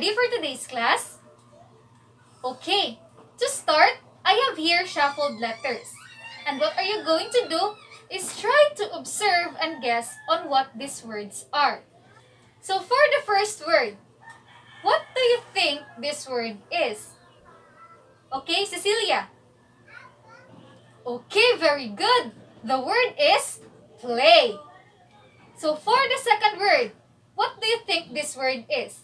ready for today's class? Okay, to start, I have here shuffled letters. And what are you going to do is try to observe and guess on what these words are. So for the first word, what do you think this word is? Okay, Cecilia? Okay, very good. The word is play. So for the second word, what do you think this word is?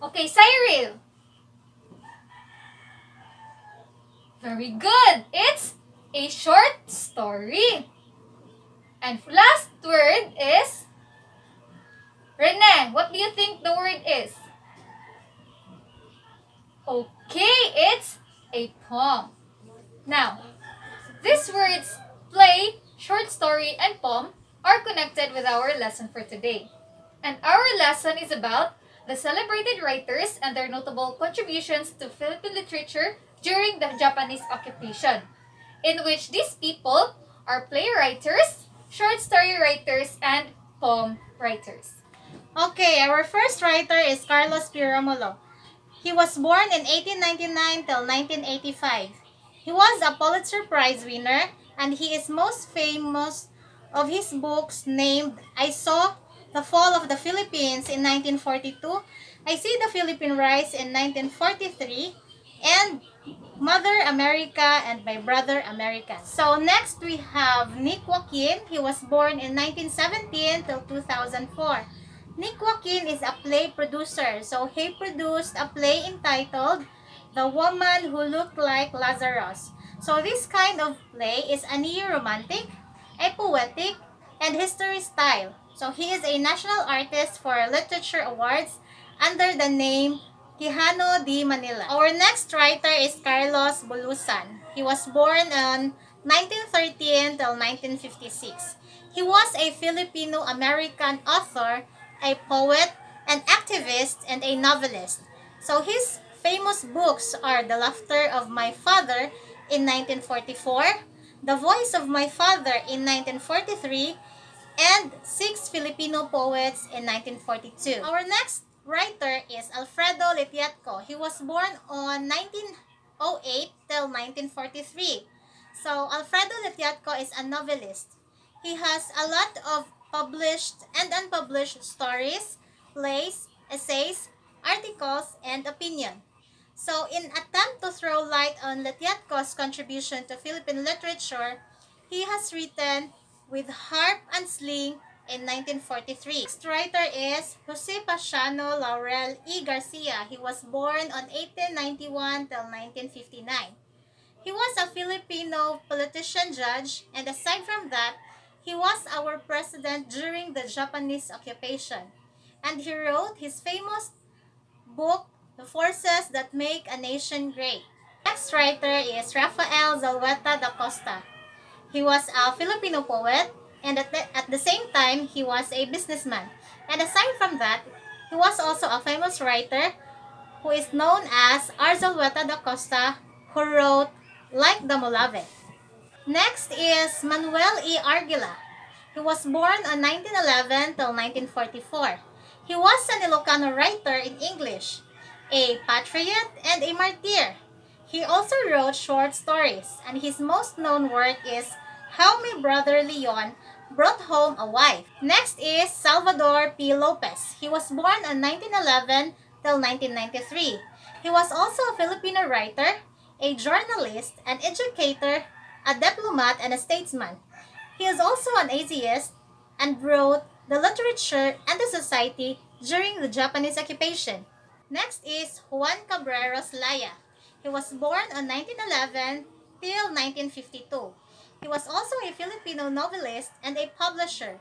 Okay, Cyril. Very good. It's a short story. And last word is Rene. What do you think the word is? Okay, it's a poem. Now, these words, play, short story, and poem, are connected with our lesson for today. And our lesson is about the celebrated writers and their notable contributions to Philippine literature during the Japanese occupation, in which these people are playwriters, short story writers, and poem writers. Okay, our first writer is Carlos Piramolo. He was born in 1899 till 1985. He was a Pulitzer Prize winner, and he is most famous of his books named I Saw the Fall of the Philippines in 1942, I See the Philippine Rise in 1943, and Mother America and My Brother America. So next we have Nick Joaquin. He was born in 1917 till 2004. Nick Joaquin is a play producer. So he produced a play entitled The Woman Who Looked Like Lazarus. So this kind of play is a neo-romantic, a poetic, and history style. So he is a national artist for literature awards under the name Quijano de Manila. Our next writer is Carlos Bolusan. He was born on 1913 till 1956. He was a Filipino-American author, a poet, an activist, and a novelist. So his famous books are The Laughter of My Father in 1944, The Voice of My Father in 1943, and Six Filipino Poets in 1942. Our next writer is Alfredo Letiertko. He was born on 1908 till 1943. So Alfredo Letiertko is a novelist. He has a lot of published and unpublished stories, plays, essays, articles, and opinion. So in attempt to throw light on Letiertko's contribution to Philippine literature, he has written With Harp and Sling in 1943. Next writer is Jose Paciano Laurel E. Garcia. He was born on 1891 till 1959. He was a Filipino politician judge, and aside from that, he was our president during the Japanese occupation. And he wrote his famous book, The Forces That Make a Nation Great. Next writer is Rafael Zalvata da Costa. He was a Filipino poet, and at the same time, he was a businessman. And aside from that, he was also a famous writer who is known as Zalvata da Costa, who wrote Like the Molave. Next is Manuel E Argila. He was born on 1911 till 1944. He was an Ilocano writer in English, a patriot, and a martyr. He also wrote short stories, and his most known work is How My Brother Leon Brought Home a Wife. Next is Salvador P Lopez. He was born on 1911 till 1993. He was also a Filipino writer, a journalist, an educator, a diplomat, and a statesman. He is also an atheist and wrote the literature and the society during the Japanese occupation. Next is Juan Cabreros Laya. He was born on 1911 till 1952. He was also a Filipino novelist and a publisher,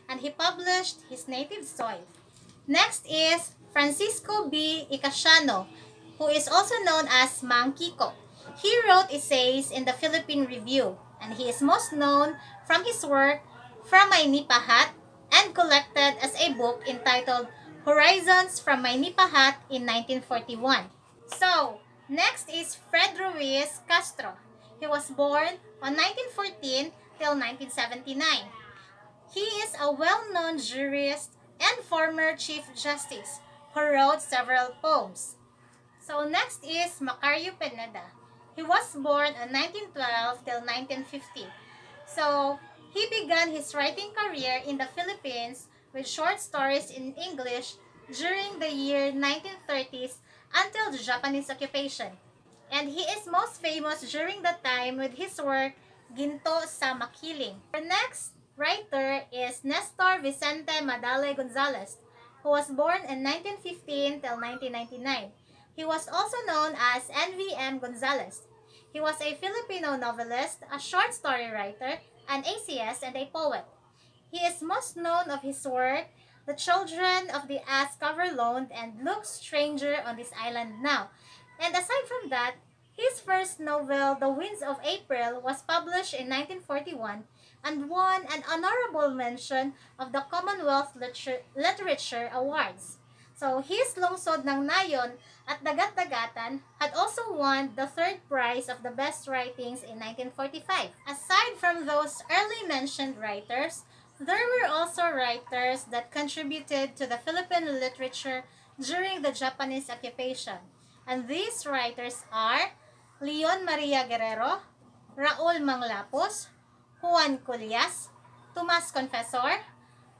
and he published His Native Soil. Next is Francisco B. Icasiano, who is also known as Mang Kiko. He wrote essays in the Philippine Review, and he is most known from his work From My Nipa Hat and collected as a book entitled Horizons from My Nipa Hat in 1941. So, next is Fred Ruiz Castro. He was born on 1914 till 1979. He is a well-known jurist and former Chief Justice who wrote several poems. So next is Makaryu Peneda. He was born in 1912 till 1950. So he began his writing career in the Philippines with short stories in English during the year 1930s until the Japanese occupation. And he is most famous during that time with his work Ginto sa Makiling. Our next writer is Nestor Vicente Madale Gonzalez, who was born in 1915 till 1999. He was also known as NVM Gonzalez. He was a Filipino novelist, a short story writer, an ACS, and a poet. He is most known of his work, The Children of the Ass Cover Loaned and Look Stranger on This Island Now. And aside from that, his first novel, The Winds of April, was published in 1941 and won an honorable mention of the Commonwealth Literature Awards. So his Lungsod ng Nayon at Dagat-Dagatan had also won the third prize of the best writings in 1945. Aside from those early mentioned writers, there were also writers that contributed to the Philippine literature during the Japanese occupation. And these writers are Leon Maria Guerrero, Raul Manglapos, Juan Culias, Tomas Confesor,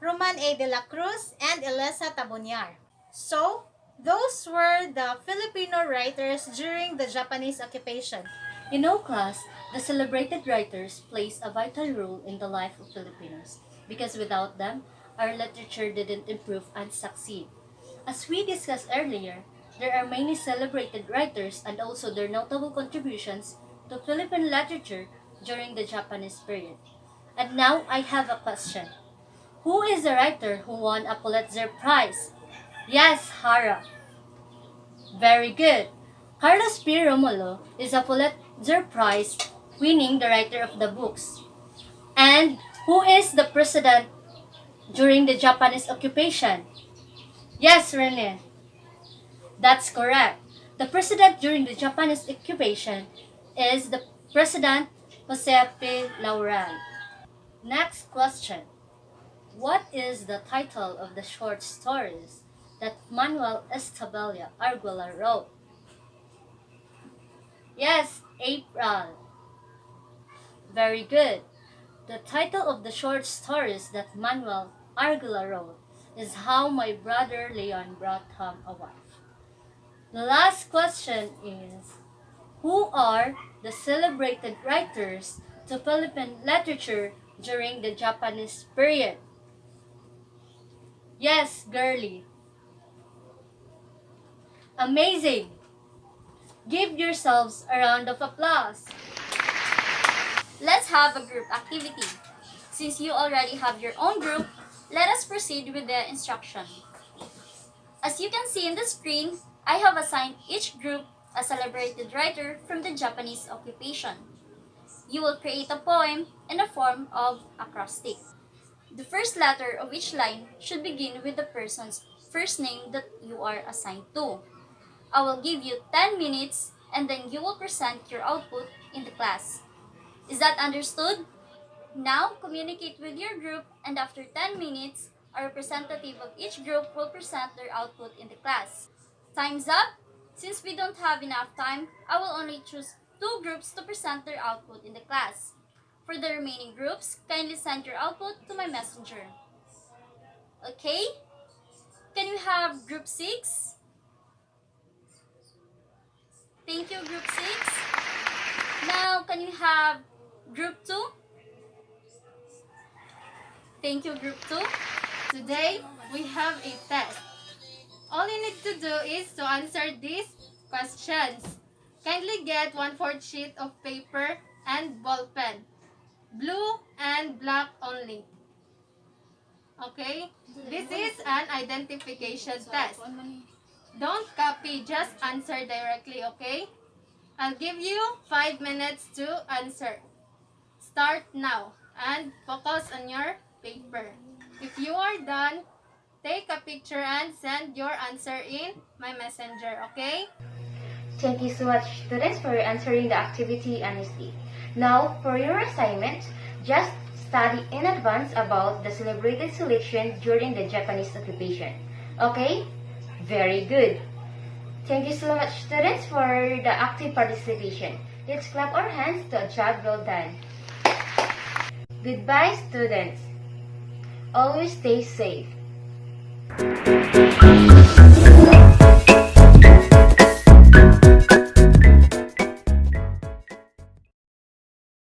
Roman A. de la Cruz, and Elisa Tabunyar. So, those were the Filipino writers during the Japanese occupation. You know, class, the celebrated writers plays a vital role in the life of Filipinos because without them, our literature didn't improve and succeed. As we discussed earlier, there are many celebrated writers and also their notable contributions to Philippine literature during the Japanese period. And now I have a question. Who is the writer who won a Pulitzer Prize? Yes, Hara. Very good. Carlos P. Romulo is a Pulitzer Prize winning the writer of the books. And who is the president during the Japanese occupation? Yes, Rene. That's correct. The president during the Japanese occupation is the President Jose P. Laurel. Next question. What is the title of the short stories that Manuel E Argila wrote? Yes, April. Very good. The title of the short stories that Manuel Argila wrote is How My Brother Leon Brought Home a Wife. The last question is, who are the celebrated writers to Philippine literature during the Japanese period? Yes, girly. Amazing! Give yourselves a round of applause. Let's have a group activity. Since you already have your own group, let us proceed with the instruction. As you can see in the screen, I have assigned each group a celebrated writer from the Japanese occupation. You will create a poem in the form of acrostic. The first letter of each line should begin with the person's first name that you are assigned to. I will give you 10 minutes and then you will present your output in the class. Is that understood? Now, communicate with your group and after 10 minutes, a representative of each group will present their output in the class. Time's up! Since we don't have enough time, I will only choose 2 groups to present their output in the class. For the remaining groups, kindly send your output to my messenger. Okay? Can we have group 6? Thank you, group 6. Now, can we have group 2? Thank you, group 2. Today, we have a test. All you need to do is to answer these questions. Kindly get 1/4 sheet of paper and ball pen. Blue and black only. Okay? This is an identification test. Don't copy, just answer directly, okay? I'll give you 5 minutes to answer. Start now and focus on your paper. If you are done, take a picture and send your answer in my messenger, okay? Thank you so much, students, for answering the activity honestly. Now, for your assignment, just study in advance about the celebrated selection during the Japanese occupation. Okay? Very good. Thank you so much, students, for the active participation. Let's clap our hands to a job well done. Goodbye, students. Always stay safe.